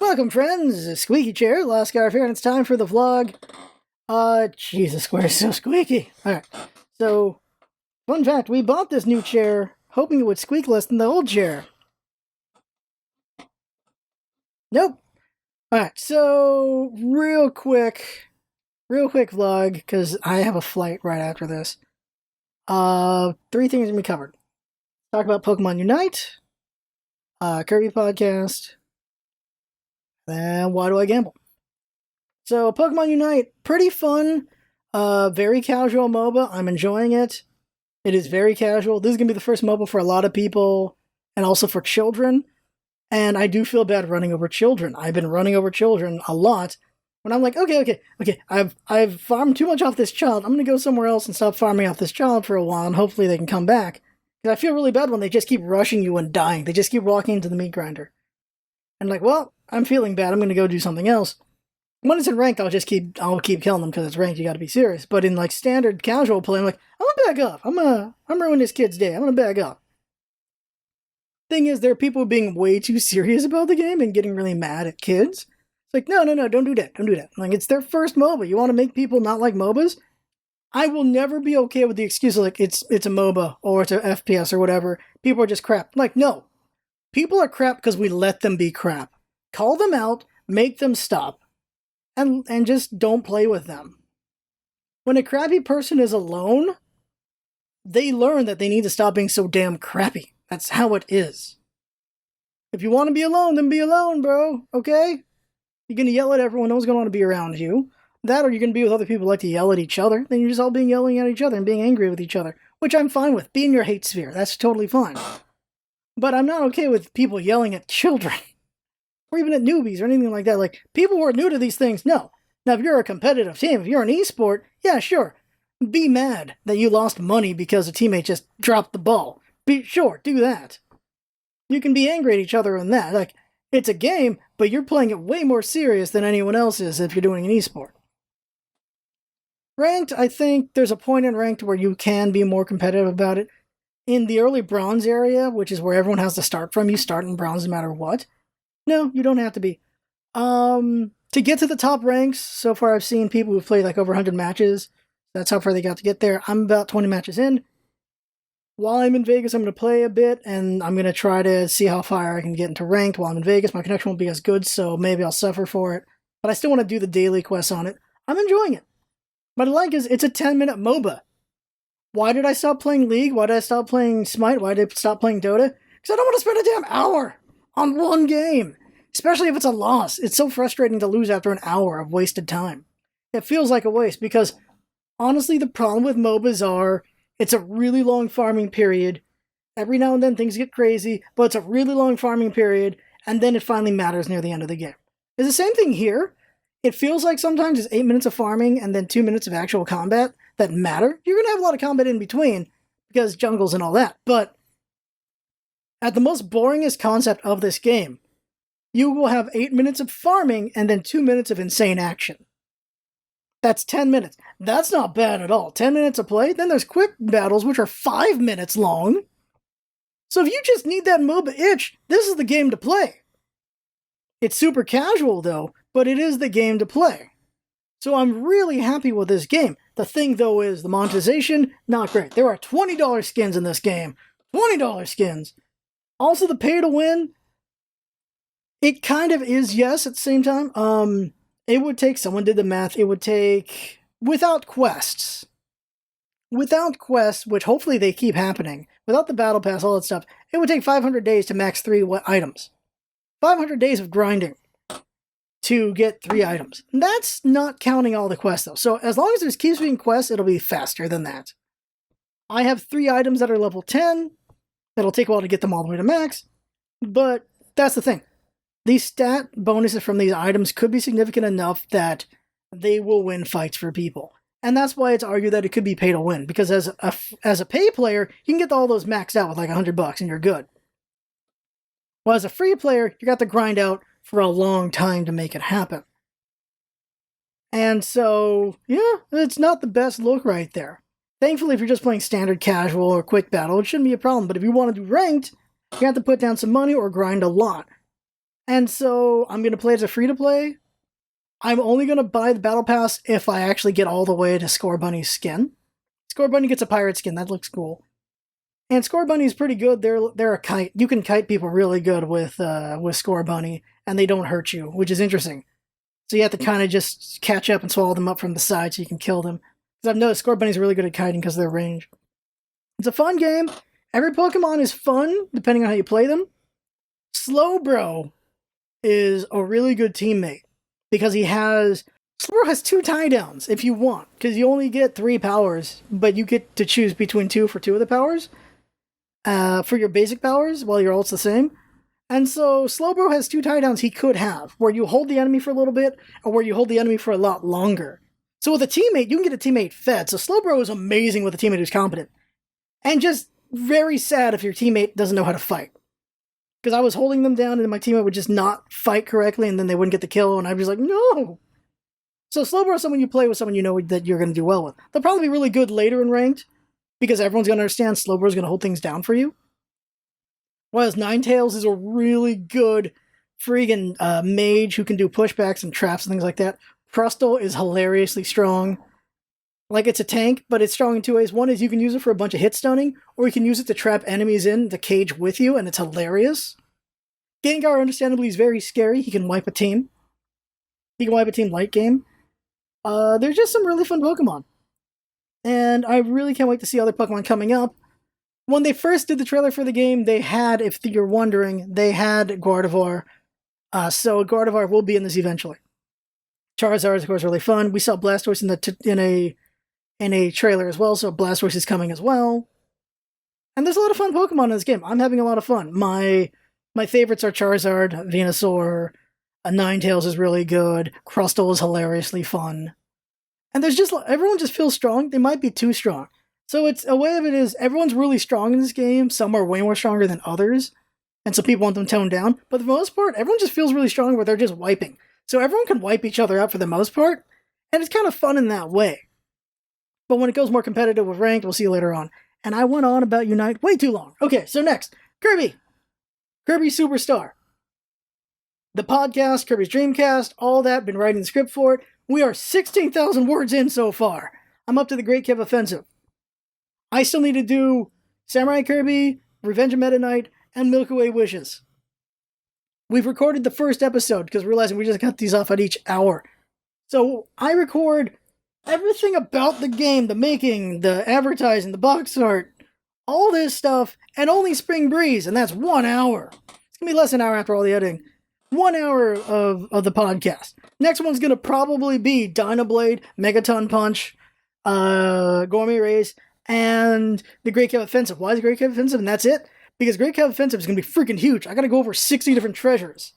Welcome, friends! Squeaky Chair, Last Scarf here, and it's time for the vlog. Jesus, square is so squeaky. Alright, so, fun fact, we bought this new chair hoping it would squeak less than the old chair. Nope. Alright, so, real quick vlog, because I have a flight right after this. 3 things to be covered. Talk about Pokemon Unite, Kirby podcast, and why do I gamble? So, Pokemon Unite, pretty fun, very casual MOBA. I'm enjoying it. It is very casual. This is going to be the first MOBA for a lot of people, and also for children. And I do feel bad running over children. I've been running over children a lot. When I'm like, okay, I've farmed too much off this child. I'm going to go somewhere else and stop farming off this child for a while, and hopefully they can come back. Because I feel really bad when they just keep rushing you and dying. They just keep walking into the meat grinder. And like, well, I'm feeling bad. I'm going to go do something else. When it's in ranked, I'll keep killing them because it's ranked. You got to be serious. But in like standard casual play, I'm like, I'm gonna back up. I'm ruining this kid's day. I'm gonna back up. Thing is, there are people being way too serious about the game and getting really mad at kids. It's like, no, don't do that. Don't do that. Like, it's their first MOBA. You want to make people not like MOBAs? I will never be okay with the excuse of like it's a MOBA or it's a FPS or whatever. People are just crap. Like, no. People are crap because we let them be crap. Call them out, make them stop, and just don't play with them. When a crappy person is alone, they learn that they need to stop being so damn crappy. That's how it is. If you want to be alone, then be alone, bro, okay? You're going to yell at everyone, no one's going to want to be around you. That, or you're going to be with other people who like to yell at each other, then you're just all yelling at each other and being angry with each other, which I'm fine with. Be in your hate sphere, that's totally fine. But I'm not okay with people yelling at children. Or even at newbies or anything like that. Like, people who are new to these things, no. Now, if you're a competitive team, if you're an esport, yeah, sure. Be mad that you lost money because a teammate just dropped the ball. Sure, do that. You can be angry at each other on that. Like, it's a game, but you're playing it way more serious than anyone else is if you're doing an esport. Ranked, I think there's a point in ranked where you can be more competitive about it. In the early bronze area, which is where everyone has to start from, you start in bronze no matter what. No, you don't have to be. To get to the top ranks, so far I've seen people who've played like over 100 matches. That's how far they got to get there. I'm about 20 matches in. While I'm in Vegas, I'm going to play a bit, and I'm going to try to see how far I can get into ranked while I'm in Vegas. My connection won't be as good, so maybe I'll suffer for it. But I still want to do the daily quests on it. I'm enjoying it. What I like is it's a 10-minute MOBA. Why did I stop playing League? Why did I stop playing Smite? Why did I stop playing Dota? Because I don't want to spend a damn hour on one game. Especially if it's a loss. It's so frustrating to lose after an hour of wasted time. It feels like a waste because, honestly, the problem with MOBAs are it's a really long farming period. Every now and then things get crazy, but it's a really long farming period, and then it finally matters near the end of the game. It's the same thing here. It feels like sometimes it's 8 minutes of farming and then 2 minutes of actual combat that matter. You're going to have a lot of combat in between because jungles and all that, but at the most boringest concept of this game, you will have 8 minutes of farming and then 2 minutes of insane action. That's 10 minutes. That's not bad at all. 10 minutes of play. Then there's quick battles, which are 5 minutes long. So if you just need that MOBA itch, this is the game to play. It's super casual, though, but it is the game to play. So I'm really happy with this game. The thing, though, is the monetization, not great. There are $20 skins in this game. $20 skins. Also, the pay-to-win, it kind of is, yes, at the same time. It would take, someone did the math, it would take, without quests, which hopefully they keep happening, without the battle pass, all that stuff, it would take 500 days to max 3 items. 500 days of grinding to get 3 items. That's not counting all the quests, though. So as long as there's keeps being quests, it'll be faster than that. I have 3 items that are level 10. It'll take a while to get them all the way to max. But that's the thing. These stat bonuses from these items could be significant enough that they will win fights for people. And that's why it's argued that it could be pay to win. Because as a pay player, you can get all those maxed out with like $100 and you're good. Well, as a free player, you got to grind out for a long time to make it happen. And so, yeah, it's not the best look right there. Thankfully, if you're just playing standard casual or quick battle, it shouldn't be a problem. But if you want to do ranked, you have to put down some money or grind a lot. And so I'm going to play as a free-to-play. I'm only going to buy the Battle Pass if I actually get all the way to Score Bunny's skin. Score Bunny gets a pirate skin. That looks cool. And Score Bunny is pretty good. They're a kite. You can kite people really good with Score Bunny, and they don't hurt you, which is interesting. So you have to kind of just catch up and swallow them up from the side so you can kill them. Because I've noticed Score Bunny's really good at kiting because of their range. It's a fun game. Every Pokemon is fun, depending on how you play them. Slowbro is a really good teammate because Slowbro has 2 tie downs if you want, because you only get 3 powers, but you get to choose between 2 for 2 of the powers. For your basic powers, while your ult's the same. And so Slowbro has 2 tie downs he could have, where you hold the enemy for a little bit, or where you hold the enemy for a lot longer. So with a teammate, you can get a teammate fed. So Slowbro is amazing with a teammate who's competent. And just very sad if your teammate doesn't know how to fight. Because I was holding them down and my teammate would just not fight correctly and then they wouldn't get the kill and I'd be like, no! So Slowbro is someone you play with, someone you know that you're going to do well with. They'll probably be really good later in ranked because everyone's going to understand Slowbro is going to hold things down for you. Whereas Ninetales is a really good friggin' mage who can do pushbacks and traps and things like that. Crustle is hilariously strong. Like, it's a tank, but it's strong in 2 ways. One is you can use it for a bunch of hit stunning, or you can use it to trap enemies in the cage with you, and it's hilarious. Gengar, understandably, is very scary. He can wipe a team. He can wipe a team late game. There's just some really fun Pokemon. And I really can't wait to see other Pokemon coming up. When they first did the trailer for the game, they had, if you're wondering, they had Gardevoir. So Gardevoir will be in this eventually. Charizard is, of course, really fun. We saw Blastoise in a trailer as well, so Blastoise is coming as well. And there's a lot of fun Pokemon in this game. I'm having a lot of fun. My favorites are Charizard, Venusaur, Ninetales is really good, Crustle is hilariously fun. And there's just, everyone just feels strong. They might be too strong. So it's, a way of it is, everyone's really strong in this game. Some are way more stronger than others. And some people want them toned down. But for the most part, everyone just feels really strong where they're just wiping. So everyone can wipe each other out for the most part. And it's kind of fun in that way. But when it goes more competitive with ranked, we'll see you later on. And I went on about Unite way too long. Okay, so next, Kirby. Kirby Superstar. The podcast, Kirby's Dreamcast, all that, been writing the script for it. We are 16,000 words in so far. I'm up to the Great Kev Offensive. I still need to do Samurai Kirby, Revenge of Meta Knight, and Milky Way Wishes. We've recorded the first episode, because realizing we just got these off at each hour. So I record everything about the game, the making, the advertising, the box art, all this stuff, and only Spring Breeze, and that's 1 hour. It's going to be less than an hour after all the editing. 1 hour of the podcast. Next one's going to probably be Dynablade, Megaton Punch, Gourmet Race, and the Great Kev Offensive. Why is the Great Kev Offensive? And that's it? Because Great Kev Offensive is going to be freaking huge. I got to go over 60 different treasures.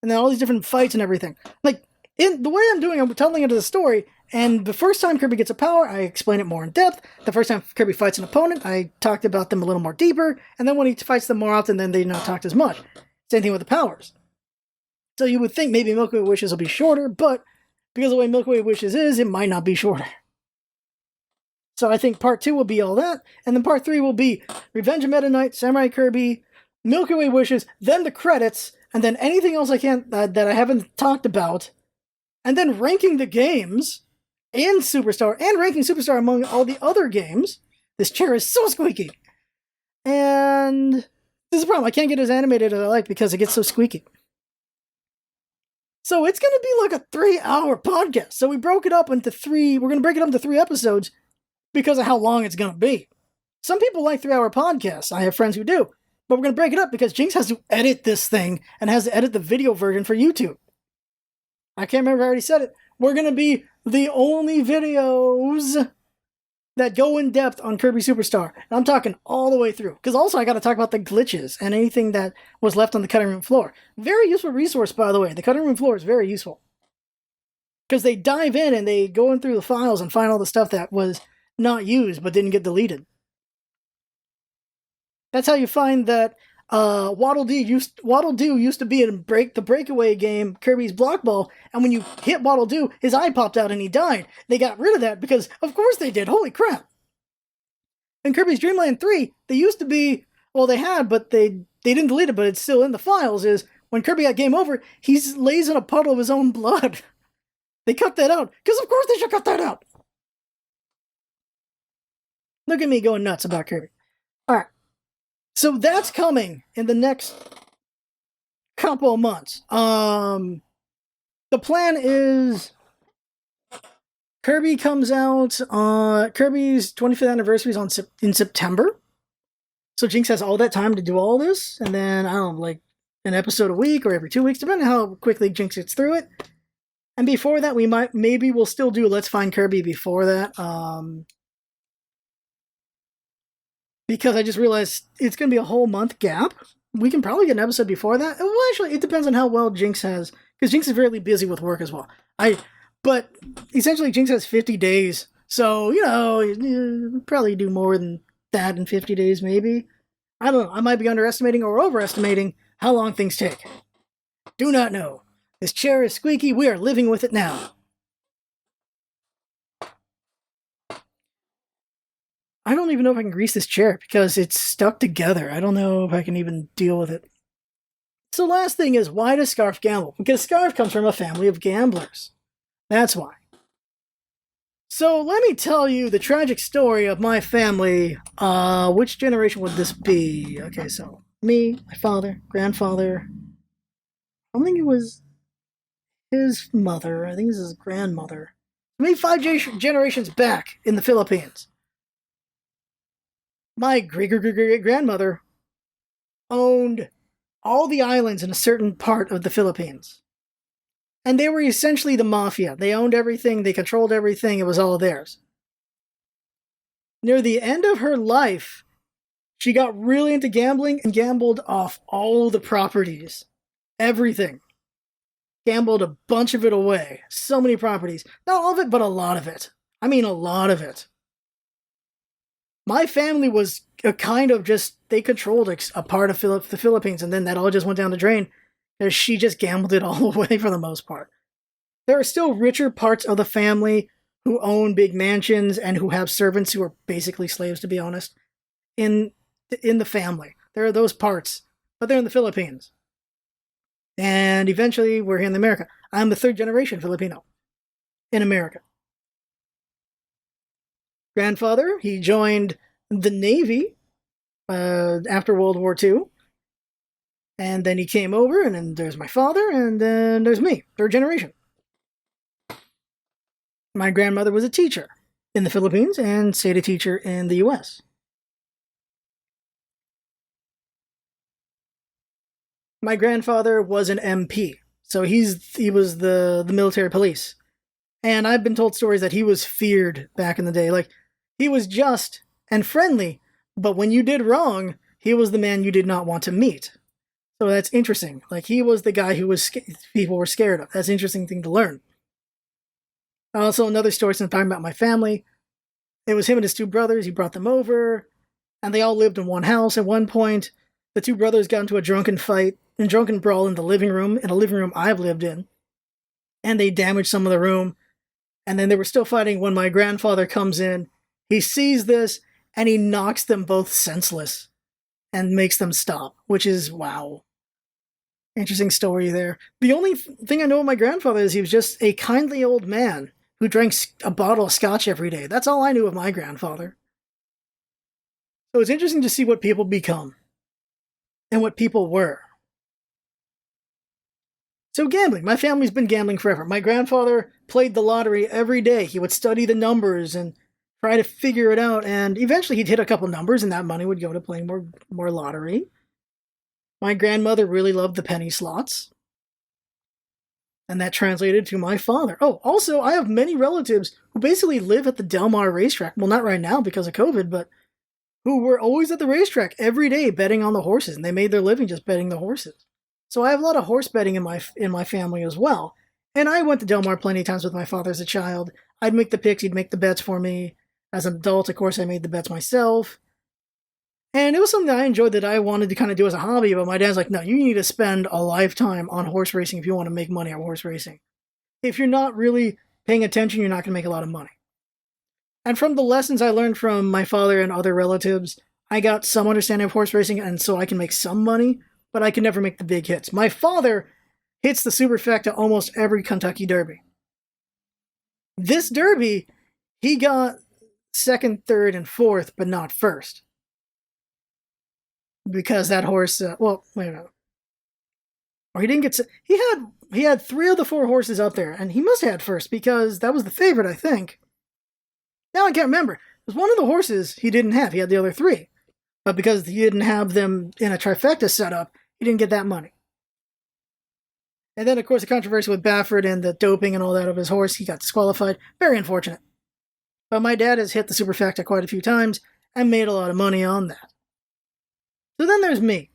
And then all these different fights and everything. Like, in the way I'm doing, I'm telling into the story, and the first time Kirby gets a power, I explain it more in depth. The first time Kirby fights an opponent, I talked about them a little more deeper. And then when he fights them more often, then they not talked as much. Same thing with the powers. So you would think maybe Milky Way Wishes will be shorter, but because of the way Milky Way Wishes is, it might not be shorter. So I think part 2 will be all that, and then part 3 will be Revenge of Meta Knight, Samurai Kirby, Milky Way Wishes, then the credits, and then anything else I can't that I haven't talked about, and then ranking the games and Superstar, and ranking Superstar among all the other games. This chair is so squeaky. And this is a problem. I can't get as animated as I like because it gets so squeaky. So it's going to be like a 3-hour podcast. So we broke it up into 3. We're going to break it up into 3 episodes because of how long it's going to be. Some people like 3-hour podcasts. I have friends who do. But we're going to break it up because Jinx has to edit this thing and has to edit the video version for YouTube. I can't remember if I already said it. We're going to be the only videos that go in depth on Kirby Superstar. And I'm talking all the way through. Because also I got to talk about the glitches and anything that was left on the cutting room floor. Very useful resource, by the way. The cutting room floor is very useful. Because they dive in and they go in through the files and find all the stuff that was not used but didn't get deleted. That's how you find that Waddle Doo used to be in the breakaway game, Kirby's Block Ball, and when you hit Waddle Doo, his eye popped out and he died. They got rid of that because, of course they did, holy crap. In Kirby's Dream Land 3, they used to be, well they had, but they didn't delete it, but it's still in the files, is when Kirby got game over, he lays in a puddle of his own blood. They cut that out, because of course they should cut that out. Look at me going nuts about Kirby. Alright, so that's coming in the next couple of months. The plan is Kirby comes out, Kirby's 25th anniversary is in September. So Jinx has all that time to do all this, and then, I don't know, like an episode a week or every 2 weeks, depending on how quickly Jinx gets through it. And before that, maybe we'll still do Let's Find Kirby before that. Because I just realized it's going to be a whole month gap. We can probably get an episode before that. Well, actually, it depends on how well Jinx has, because Jinx is really busy with work as well. But essentially, Jinx has 50 days. So, you probably do more than that in 50 days, maybe. I don't know. I might be underestimating or overestimating how long things take. Do not know. This chair is squeaky. We are living with it now. I don't even know if I can grease this chair because it's stuck together. I don't know if I can even deal with it. So last thing is, why does Scarf gamble? Because Scarf comes from a family of gamblers. That's why. So let me tell you the tragic story of my family. Which generation would this be? Okay, so me, my father, grandfather. I don't think it was his mother. I think it was his grandmother. Maybe 5 generations back in the Philippines. My great-great-great-grandmother owned all the islands in a certain part of the Philippines. And they were essentially the mafia. They owned everything, they controlled everything, it was all theirs. Near the end of her life, she got really into gambling and gambled off all the properties. Everything. Gambled a bunch of it away. So many properties. Not all of it, but a lot of it. I mean, a lot of it. My family was a kind of just, they controlled a part of the Philippines, and then that all just went down the drain, because she just gambled it all away for the most part. There are still richer parts of the family who own big mansions and who have servants who are basically slaves, to be honest, in the family. There are those parts, but they're in the Philippines. And eventually, we're here in America. I'm the 3rd generation Filipino in America. Grandfather, he joined the Navy after World War II. And then he came over, and then there's my father, and then there's me, 3rd generation. My grandmother was a teacher in the Philippines and stayed a teacher in the US. My grandfather was an MP, so he was the military police. And I've been told stories that he was feared back in the day. Like, he was just and friendly, but when you did wrong, he was the man you did not want to meet. So that's interesting. Like, he was the guy who people were scared of. That's an interesting thing to learn. Also, another story, since I'm talking about my family, it was him and his 2 brothers. He brought them over, and they all lived in one house. At one point, the 2 brothers got into a drunken brawl in a living room I've lived in, and they damaged some of the room, and then they were still fighting when my grandfather comes in. He sees this, and he knocks them both senseless and makes them stop, which is, wow. Interesting story there. The only thing I know of my grandfather is he was just a kindly old man who drank a bottle of scotch every day. That's all I knew of my grandfather. So it's interesting to see what people become and what people were. So gambling. My family's been gambling forever. My grandfather played the lottery every day. He would study the numbers and try to figure it out, and eventually he'd hit a couple numbers, and that money would go to playing more lottery. My grandmother really loved the penny slots, and that translated to my father. Oh, also, I have many relatives who basically live at the Del Mar racetrack. Well, not right now because of COVID, but who were always at the racetrack every day betting on the horses, and they made their living just betting the horses. So I have a lot of horse betting in my family as well. And I went to Del Mar plenty of times with my father as a child. I'd make the picks, he'd make the bets for me. As an adult, of course, I made the bets myself. And it was something that I enjoyed, that I wanted to kind of do as a hobby, but my dad's like, no, you need to spend a lifetime on horse racing if you want to make money on horse racing. If you're not really paying attention, you're not going to make a lot of money. And from the lessons I learned from my father and other relatives, I got some understanding of horse racing, and so I can make some money. but I could never make the big hits. My father hits the superfecta almost every Kentucky Derby. This Derby, he got second, third, and fourth, but not first. Because that horse, well, wait a minute. Or he didn't get, he had 3 of the 4 horses up there, and he must have had first, because that was the favorite, I think. Now I can't remember. It was one of the horses he didn't have. He had the other 3. But because he didn't have them in a trifecta setup, he didn't get that money. And then, of course, the controversy with Baffert and the doping and all that of his horse, he got disqualified. Very unfortunate. But my dad has hit the superfecta quite a few times and made a lot of money on that. So then there's me.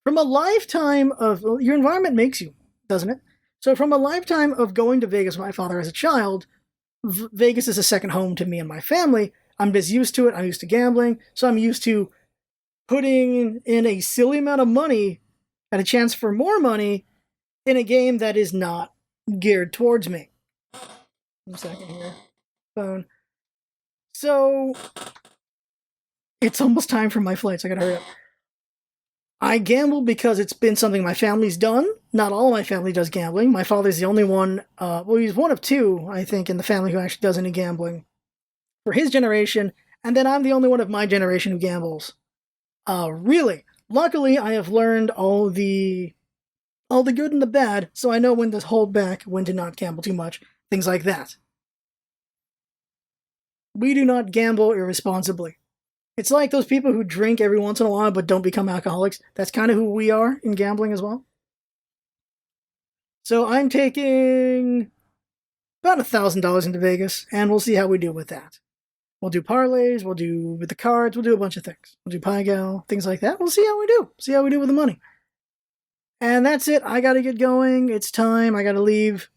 From a lifetime of... Well, your environment makes you, doesn't it? So from a lifetime of going to Vegas with my father as a child, Vegas is a second home to me and my family. I'm just used to it. I'm used to gambling. So I'm used to putting in a silly amount of money and a chance for more money in a game that is not geared towards me. 1 second here. Phone. So, it's almost time for my flights. I gotta hurry up. I gamble because it's been something my family's done. Not all my family does gambling. My father's the only one, well, he's one of 2, I think, in the family who actually does any gambling for his generation. And then I'm the only one of my generation who gambles. Really. Luckily, I have learned all the good and the bad, so I know when to hold back, when to not gamble too much, things like that. We do not gamble irresponsibly. It's like those people who drink every once in a while but don't become alcoholics. That's kind of who we are in gambling as well. So I'm taking about $1,000 into Vegas, and we'll see how we do with that. We'll do parlays, we'll do with the cards, we'll do a bunch of things. We'll do Pygo, things like that. We'll see how we do. See how we do with the money. And that's it. I gotta get going. It's time. I gotta leave.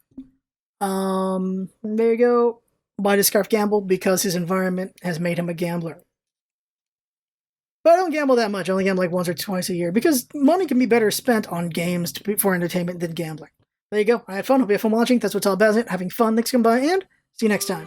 There you go. Why does Scarf gamble? Because his environment has made him a gambler. But I don't gamble that much. I only gamble like once or twice a year because money can be better spent on games for entertainment than gambling. There you go. I had fun. Hope you had fun watching. That's what's all about it. Having fun. Thanks for coming by, and see you next time.